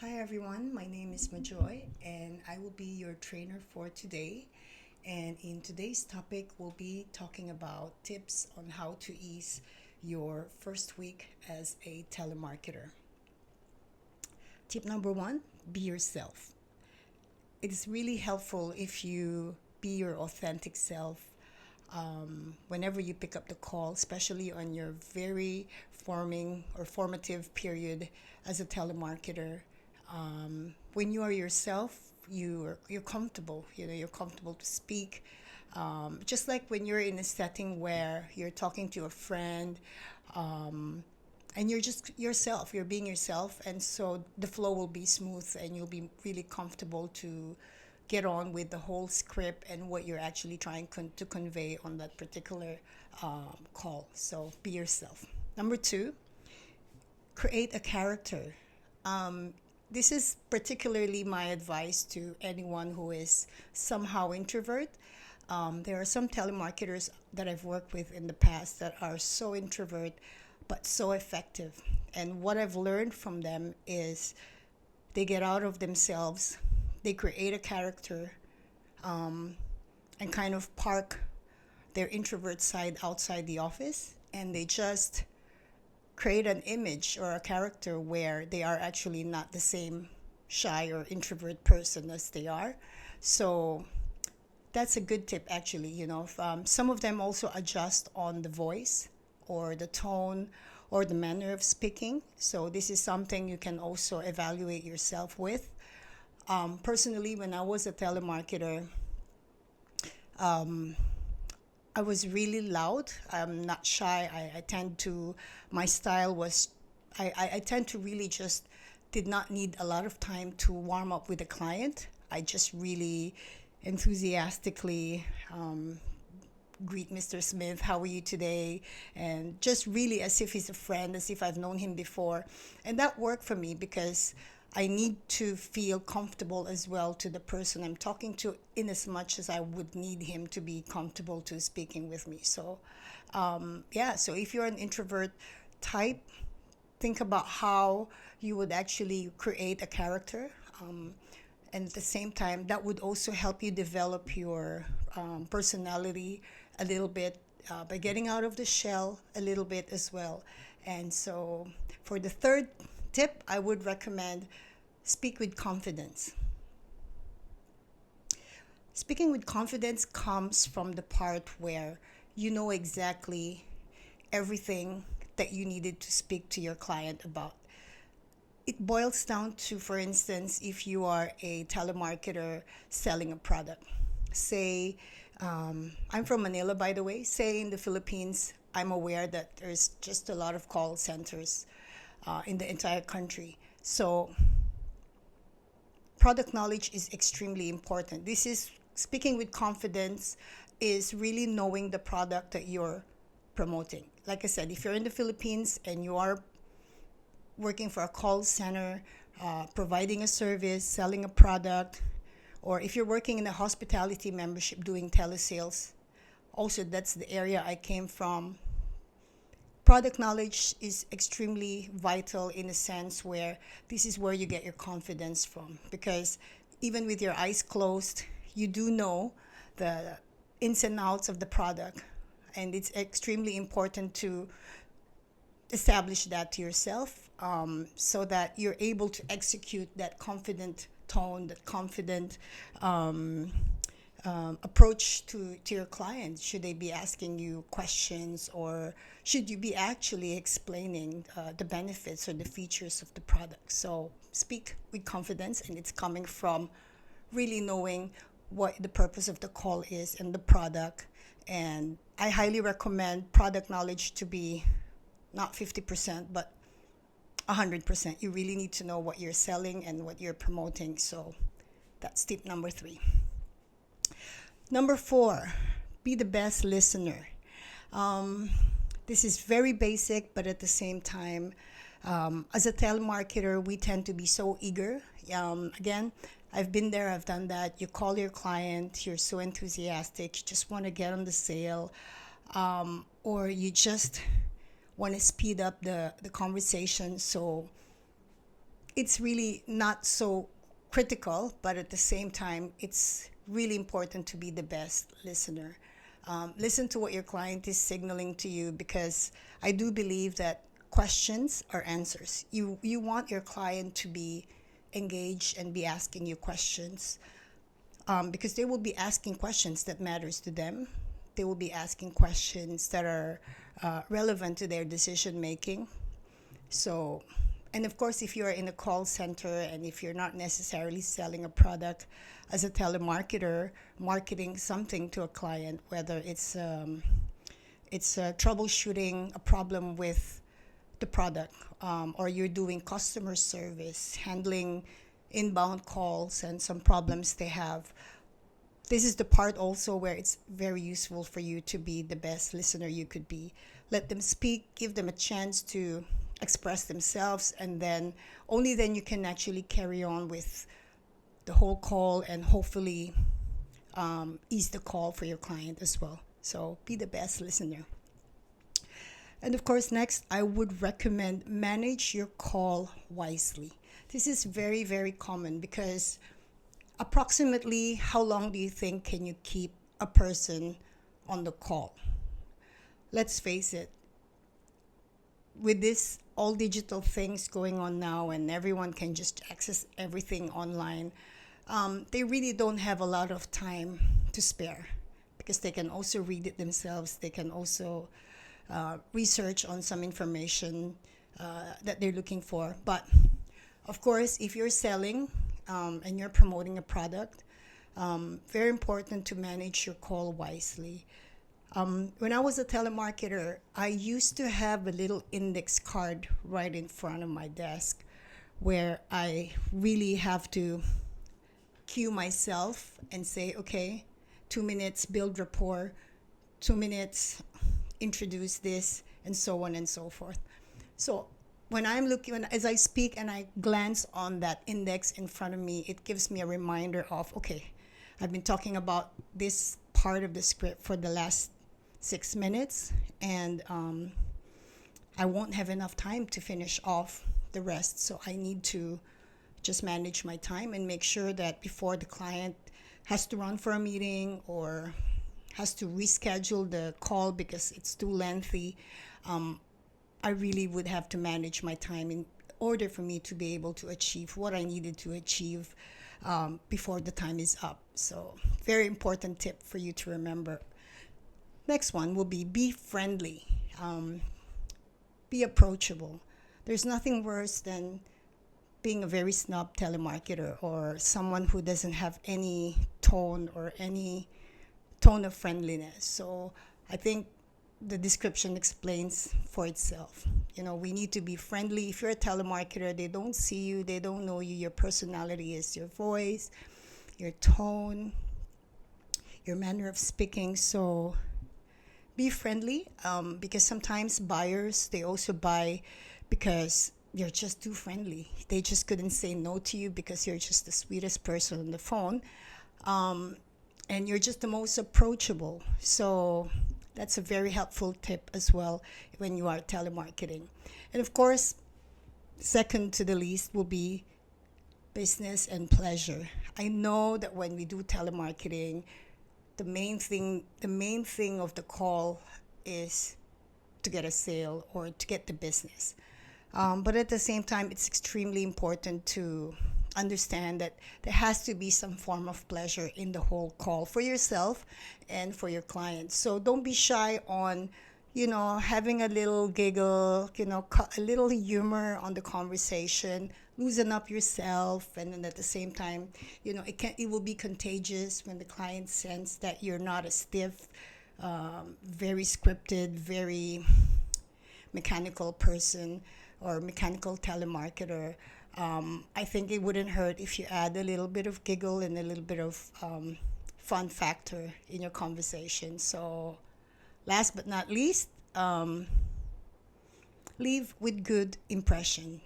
Hi everyone, my name is Majoy and I will be your trainer for today. And in today's topic, we'll be talking about tips on how to ease your first week as a telemarketer. Tip number one, be yourself. It's really helpful if you be your authentic self whenever you pick up the call, especially on your very forming or formative period as a telemarketer. When you are yourself, you're comfortable. You're comfortable to speak. Just like when you're in a setting where you're talking to a friend, and you're just yourself. You're being yourself, and so the flow will be smooth, and you'll be really comfortable to get on with the whole script and what you're actually trying to convey on that particular call. So be yourself. Number two, create a character. Um, this is particularly my advice to anyone who is somehow introvert. There are some telemarketers that I've worked with in the past that are so introvert but so effective. And what I've learned from them is they get out of themselves, they create a character, and kind of park their introvert side outside the office, and they just create an image or a character where they are actually not the same shy or introvert person as they are. So that's a good tip, actually. Some of them also adjust on the voice or the tone or the manner of speaking. So this is something you can also evaluate yourself with. Personally, when I was a telemarketer, I was really loud. I'm not shy. I tend to, my style was, I tend to really just did not need a lot of time to warm up with a client. I just really enthusiastically greet Mr. Smith, how are you today? And just really as if he's a friend, as if I've known him before. And that worked for me because I need to feel comfortable as well to the person I'm talking to, in as much as I would need him to be comfortable to speaking with me. So, yeah, so if you're an introvert type, think about how you would actually create a character. And at the same time, that would also help you develop your personality a little bit by getting out of the shell a little bit as well. And so, for the third tip, I would recommend speak with confidence. Speaking with confidence comes from the part where you know exactly everything that you needed to speak to your client about. It boils down to, for instance, if you are a telemarketer selling a product. Say, I'm from Manila, by the way. Say in the Philippines, I'm aware that there's just a lot of call centers in the entire country. So, product knowledge is extremely important. This is speaking with confidence, is really knowing the product that you're promoting. Like I said, if you're in the Philippines and you are working for a call center, providing a service, selling a product, or if you're working in a hospitality membership doing telesales, also that's the area I came from. Product knowledge is extremely vital in a sense where this is where you get your confidence from, because even with your eyes closed, you do know the ins and outs of the product, and it's extremely important to establish that to yourself, so that you're able to execute that confident tone, that confident approach to your client. Should they be asking you questions, or should you be actually explaining the benefits or the features of the product? So speak with confidence, and it's coming from really knowing what the purpose of the call is and the product. And I highly recommend product knowledge to be not 50%, but 100%. You really need to know what you're selling and what you're promoting. So that's tip number three. Number four, be the best listener. This is very basic, but at the same time, as a telemarketer, we tend to be so eager. Again, I've been there, I've done that. You call your client, you're so enthusiastic, you just want to get on the sale, or you just want to speed up the conversation. So it's really not so critical, but at the same time, it's really important to be the best listener. Listen to what your client is signaling to you, because I do believe that questions are answers. You want your client to be engaged and be asking you questions, because they will be asking questions that matters to them. They will be asking questions that are relevant to their decision making. So, and of course, if you're in a call center and if you're not necessarily selling a product, as a telemarketer, marketing something to a client, whether it's troubleshooting a problem with the product, or you're doing customer service, handling inbound calls and some problems they have. This is the part also where it's very useful for you to be the best listener you could be. Let them speak, give them a chance to express themselves, and then only then you can actually carry on with the whole call and hopefully ease the call for your client as well. So be the best listener. And of course, next, I would recommend manage your call wisely. This is very, very common, because approximately how long do you think can you keep a person on the call? Let's face it, with this all digital things going on now and everyone can just access everything online, they really don't have a lot of time to spare, because they can also read it themselves. They can also research on some information that they're looking for. But of course, if you're selling and you're promoting a product, very important to manage your call wisely. When I was a telemarketer, I used to have a little index card right in front of my desk where I really have to cue myself and say, okay, 2 minutes, build rapport, 2 minutes, introduce this, and so on and so forth. So when I'm looking, as I speak and I glance on that index in front of me, it gives me a reminder of, okay, I've been talking about this part of the script for the last 6 minutes, and I won't have enough time to finish off the rest. So I need to just manage my time and make sure that before the client has to run for a meeting or has to reschedule the call because it's too lengthy, I really would have to manage my time in order for me to be able to achieve what I needed to achieve before the time is up. So very important tip for you to remember. Next one will be friendly, be approachable. There's nothing worse than being a very snob telemarketer or someone who doesn't have any tone or any tone of friendliness. So I think the description explains for itself. You know, we need to be friendly. If you're a telemarketer, they don't see you, they don't know you. Your personality is your voice, your tone, your manner of speaking. So be friendly, because sometimes buyers, they also buy because you're just too friendly. They just couldn't say no to you because you're just the sweetest person on the phone, and you're just the most approachable. So that's a very helpful tip as well when you are telemarketing. And of course, second to the least will be business and pleasure. I know that when we do telemarketing, the main thing of the call is to get a sale or to get the business. But at the same time, it's extremely important to understand that there has to be some form of pleasure in the whole call for yourself and for your clients. So don't be shy on, having a little giggle, a little humor on the conversation. Loosen up yourself, and then at the same time, it will be contagious when the client sense that you're not a stiff, very scripted, very mechanical person or mechanical telemarketer. I think it wouldn't hurt if you add a little bit of giggle and a little bit of fun factor in your conversation. So last but not least, leave with good impression.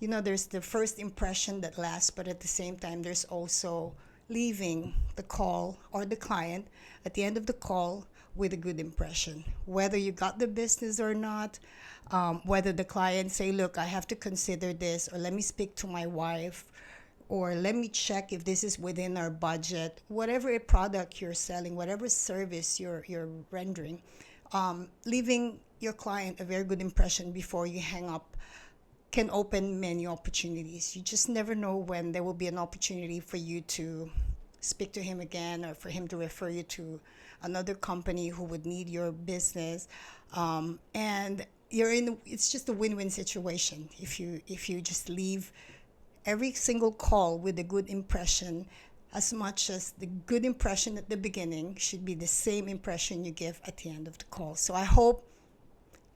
There's the first impression that lasts, but at the same time, there's also leaving the call or the client at the end of the call with a good impression. Whether you got the business or not, whether the client say, look, I have to consider this, or let me speak to my wife, or let me check if this is within our budget. Whatever a product you're selling, whatever service you're rendering, leaving your client a very good impression before you hang up can open many opportunities. You just never know when there will be an opportunity for you to speak to him again, or for him to refer you to another company who would need your business. And it's just a win-win situation if you just leave every single call with a good impression, as much as the good impression at the beginning should be the same impression you give at the end of the call. So I hope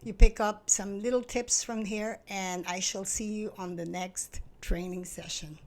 you pick up some little tips from here, and I shall see you on the next training session.